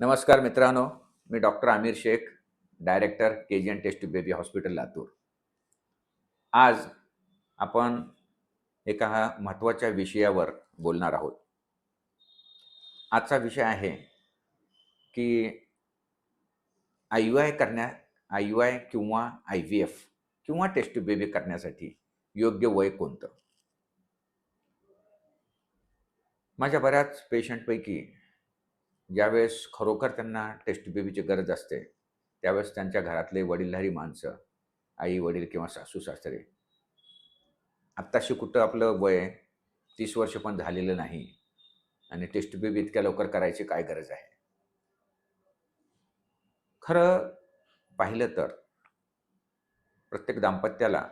नमस्कार मित्रांनो, मी doctor Aamir Shaikh, director KGN test tube baby hospital Latur. आज आपण एका महत्त्वाच्या विषयावर बोलणार आहोत. आजचा विषय आहे की IUI किंवा IVF किंवा टेस्ट ट्यूब बेबी करण्यासाठी योग्य वय कोणतं? माझ्या बऱ्याच पेशंटपैकी ज्यावेळेस खरोखर त्यांना टेस्ट ट्यूब बेबीची गरज असते, त्यावेळेस त्यांच्या घरातले वडीलधारी माणसं, आई-वडील किंवा सासू-सासरे, आत्ताशी कुठं आपलं वय 30 वर्ष पण झालेलं नाही आणि टेस्ट बेबी इतक्या लवकर करायची काय गरज आहे? खरं पाहिलं तर प्रत्येक दाम्पत्याला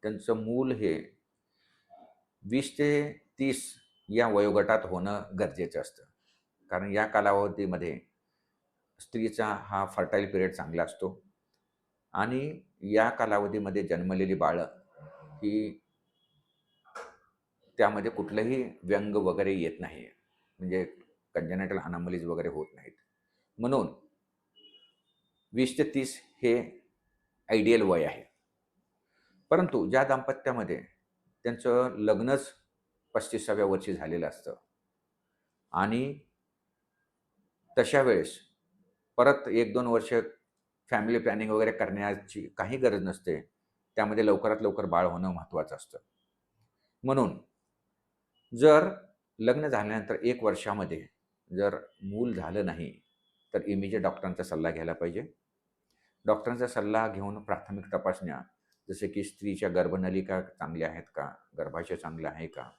त्यांचं मूल हे 20 ते 30 या वयोगटात होणं गरजेचं असतं. कारण या कालावधीमध्ये स्त्रीचा हा फर्टाईल पिरियड चांगला असतो आणि या कालावधीमध्ये जन्मलेली बाळं ही त्यामध्ये कुठलंही व्यंग वगैरे येत नाही. म्हणजे कंजेनिटल अनॉमलीज वगैरे होत नाहीत. म्हणून 20 ते 30 हे आयडियल वय आहे. परंतु ज्या दाम्पत्यामध्ये त्यांचं लग्नच 35व्या वर्षी झालेलं असतं आणि तशा वेळेस परत 1-2 वर्ष फॅमिली प्लॅनिंग वगैरे करण्याची काही गरज नसते. त्यामध्ये लवकरात लवकर बाळ होणं महत्त्वाचं असतं. म्हणून जर लग्न झाल्यानंतर 1 वर्षामध्ये जर मूल झालं नाही, तर इमिजिएट डॉक्टरांचा सल्ला घ्यायला पाहिजे. डॉक्टरांचा सल्ला घेऊन प्राथमिक तपासण्या जसे की स्त्रीच्या गर्भनलिका चांगल्या आहेत का? गर्भाशय चांगलं आहे का?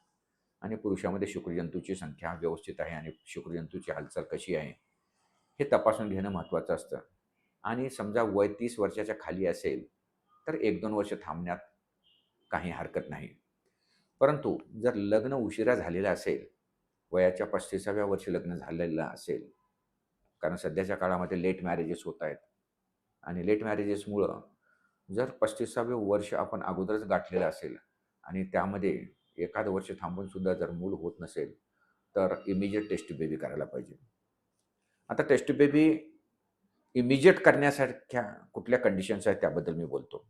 आणि पुरुषामध्ये शुक्रजंतूची संख्या व्यवस्थित आहे आणि शुक्रजंतूची हालचाल कशी आहे? हे तपासून घेणं महत्त्वाचं असतं. आणि समजा वय 30 वर्षाच्या खाली असेल, तर 1-2 वर्ष थांबण्यात काही हरकत नाही. परंतु जर लग्न उशिरा झालेलं असेल, वयाच्या 35व्या वर्षी लग्न झालेलं असेल, कारण सध्याच्या काळामध्ये लेट मॅरेजेस होत आहेत आणि लेट मॅरेजेसमुळं जर 35व्या वर्ष आपण अगोदरच गाठलेलं असेल आणि त्यामध्ये एखादं वर्ष थांबून सुद्धा जर मूल होत नसेल, तर इमिजिएट टेस्ट बेबी करायला पाहिजे. आता टेस्ट बेबी इमिजिएट करण्यासारख्या कुठल्या कंडिशन्स आहेत त्याबद्दल मी बोलतो.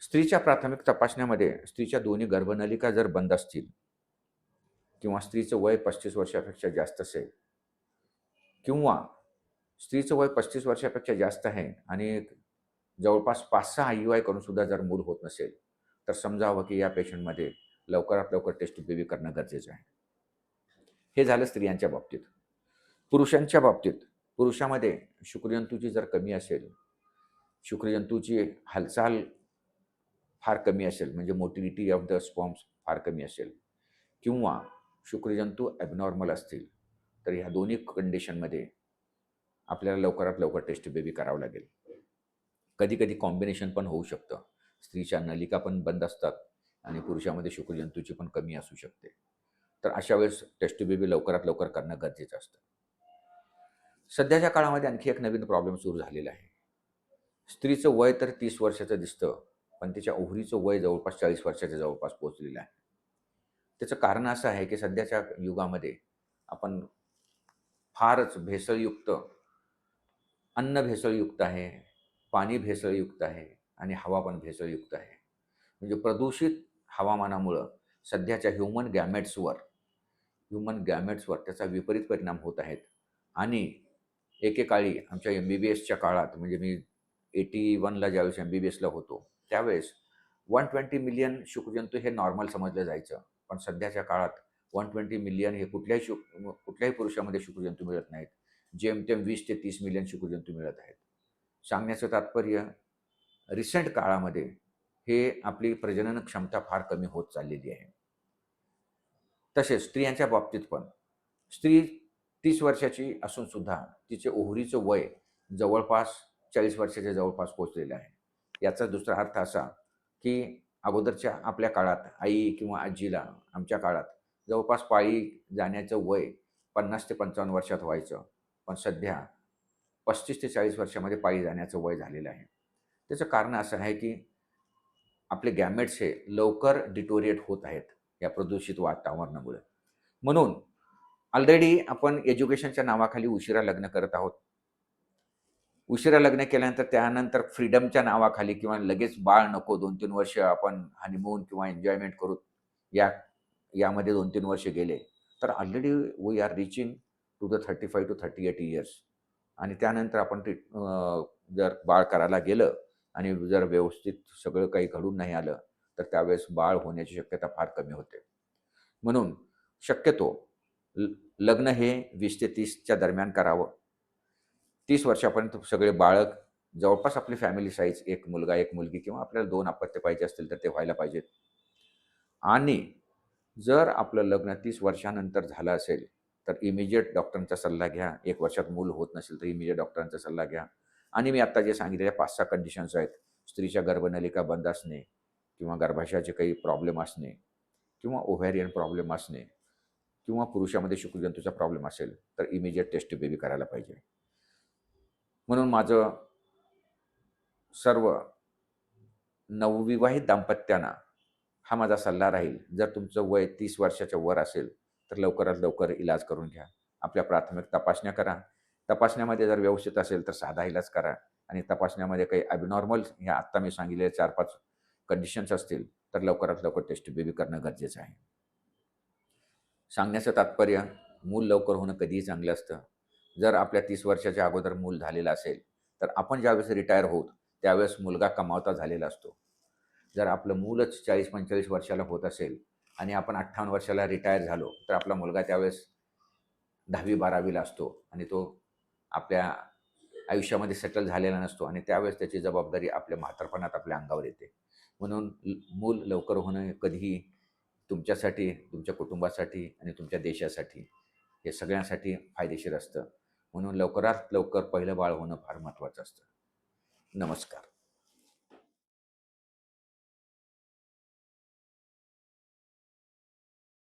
स्त्रीच्या प्राथमिक तपासण्यामध्ये स्त्रीच्या दोन्ही गर्भनलिका जर बंद असतील किंवा स्त्रीचं वय 35 वर्षापेक्षा जास्त असेल किंवा स्त्रीचं वय 35 वर्षापेक्षा जास्त आहे आणि जवळपास 5-6 IUI करून सुद्धा जर मूल होत नसेल, तर समजावं की या पेशंटमध्ये लवकरात लवकर टेस्ट बेबी करणं गरजेचं आहे. हे झालं स्त्रियांच्या बाबतीत. पुरुषांच्या बाबतीत, पुरुषामध्ये शुक्रजंतूची जर कमी असेल, शुक्रजंतूची हालचाल फार कमी असेल, म्हणजे मोटिलिटी ऑफ द स्पर्म्स फार कमी असेल किंवा शुक्रजंतू ॲबनॉर्मल असतील, तर ह्या दोन्ही कंडिशनमध्ये आपल्याला लवकरात लवकर टेस्ट बेबी करावं लागेल. कधी-कधी कॉम्बिनेशन पण होऊ शकतं. स्त्रीच्या नलिका पण बंद असतात आणि पुरुषामध्ये शुक्रजंतूची पण कमी असू शकते. तर अशा वेळेस टेस्ट बेबी लवकरात लवकर करणं गरजेचं असतं. सध्याच्या काळामध्ये आणखी एक नवीन प्रॉब्लेम सुरू झालेला आहे. स्त्रीचं वय तर 30 वर्षाचं दिसतं, पण तिच्या ओव्हरीचं वय जवळपास 40 वर्षाच्या जवळपास पोहोचलेलं आहे. त्याचं कारण असं आहे, की सध्याच्या युगामध्ये आपण फारच भेसळयुक्त अन्न भेसळयुक्त आहे, पाणी भेसळयुक्त आहे आणि हवा पण भेसळयुक्त आहे. म्हणजे प्रदूषित हवामानामुळं सध्याच्या ह्यूमन गॅमेट्सवर त्याचा विपरीत परिणाम होत आहेत आणि एकेकाळी आमच्या MBBSच्या काळात म्हणजे मी 81ला ज्यावेळेस MBBSला होतो, त्यावेळेस 120 मिलियन शुक्रजंतू हे नॉर्मल समजलं जायचं. पण सध्याच्या काळात 120 मिलियन हे कुठल्याही पुरुषामध्ये शुक्रजंतू मिळत नाहीत. जेमतेम 20 ते 30 मिलियन शुक्रजंतू मिळत आहेत. सांगण्याचं तात्पर्य रिसेंट काळामध्ये हे आपली प्रजनन क्षमता फार कमी होत चाललेली आहे. तसेच स्त्रियांच्या बाबतीत पण स्त्री 30 वर्षाची असून सुद्धा तिचे ओव्हरीचं वय जवळपास 40 वर्षाच्या जवळपास पोहोचलेलं आहे. याचा दुसरा अर्थ असा, की अगोदरच्या आपल्या काळात आई किंवा आजीला आमच्या काळात जवळपास पाळी जाण्याचं वय 50 ते 55 वर्षात व्हायचं. पण सध्या 35 ते 40 वर्षामध्ये पाळी जाण्याचं वय झालेलं आहे. त्याचं कारण असं आहे, की आपले गॅमेट्स हे लवकर डिटोरिएट होत आहेत या प्रदूषित वातावरणामुळे. म्हणून ऑलरेडी आपण एज्युकेशनच्या नावाखाली उशिरा लग्न करत आहोत. उशिरा लग्न केल्यानंतर त्यानंतर फ्रीडमच्या नावाखाली किंवा लगेच बाळ नको 2-3 वर्ष आपण हनीमून किंवा एन्जॉयमेंट करू. या यामध्ये 2-3 वर्ष गेले, तर already we are reaching to the 35 to 38 years आणि त्यानंतर आपण ते जर बाळ करायला गेलं आणि जर व्यवस्थित सगळं काही घडून नाही आलं, तर त्यावेळेस बाळ होण्याची शक्यता फार कमी होते. म्हणून शक्यतो ल लग्न हे 20 ते 30च्या दरम्यान करावं. 30 वर्षापर्यंत सगळे बाळग जवळपास आपली फॅमिली साईज एक मुलगा, एक मुलगी किंवा आपल्याला 2 अपत्य पाहिजे असतील तर ते व्हायला पाहिजेत. आणि जर आपलं लग्न 30 वर्षानंतर झालं असेल, तर इमिजिएट डॉक्टरांचा सल्ला घ्या. 1 वर्षात मूल होत नसेल तर इमिजिएट डॉक्टरांचा सल्ला घ्या. आणि मी आत्ता जे सांगितलेल्या 5-6 कंडिशन्स आहेत. स्त्रीच्या गर्भनलिका बंद असणे किंवा गर्भाशयाचे काही प्रॉब्लेम असणे किंवा ओव्हॅरियन प्रॉब्लेम असणे किंवा पुरुषामध्ये शुक्रजंतूचा प्रॉब्लेम असेल, तर इमिजिएट टेस्ट ट्यूब बेबी करायला पाहिजे. म्हणून माझं सर्व नवविवाहित दाम्पत्यांना हा माझा सल्ला राहील, जर तुमचं वय 30 वर्षाच्या वर असेल, तर लवकरात लवकर इलाज करून घ्या. आपल्या प्राथमिक तपासण्या करा. तपासण्यामध्ये जर व्यवस्थित असेल, तर साधा इलाज करा आणि तपासण्यामध्ये काही ॲबनॉर्मल ह्या आत्ता मी सांगितलेल्या 4-5 कंडिशन्स असतील, तर लवकरात लवकर टेस्ट बेबी करणं गरजेचं आहे. सांगण्याचं तात्पर्य, मूल लवकर होणं कधीही चांगलं असतं. जर आपल्या 30 वर्षाच्या अगोदर मूल झालेलं असेल, तर आपण ज्यावेळेस रिटायर होऊ, त्यावेळेस मुलगा कमावता झालेला असतो. जर आपलं मूलच 40-45 वर्षाला होत असेल आणि आपण 58 वर्षाला रिटायर झालो, तर आपला मुलगा त्यावेळेस 10वी-12वीला असतो आणि तो आपल्या आयुष्यामध्ये सेटल झालेला नसतो आणि त्यावेळेस त्याची जबाबदारी आपल्या म्हातारपणात आपल्या अंगावर येते. म्हणून मूल लवकर होणं हे कधीही तुमच्यासाठी, तुमच्या कुटुंबासाठी आणि तुमच्या देशासाठी हे सगळ्यांसाठी फायदेशीर असतं. म्हणून लवकरात लवकर पहिलं बाळ होणं फार महत्त्वाचं असतं. नमस्कार.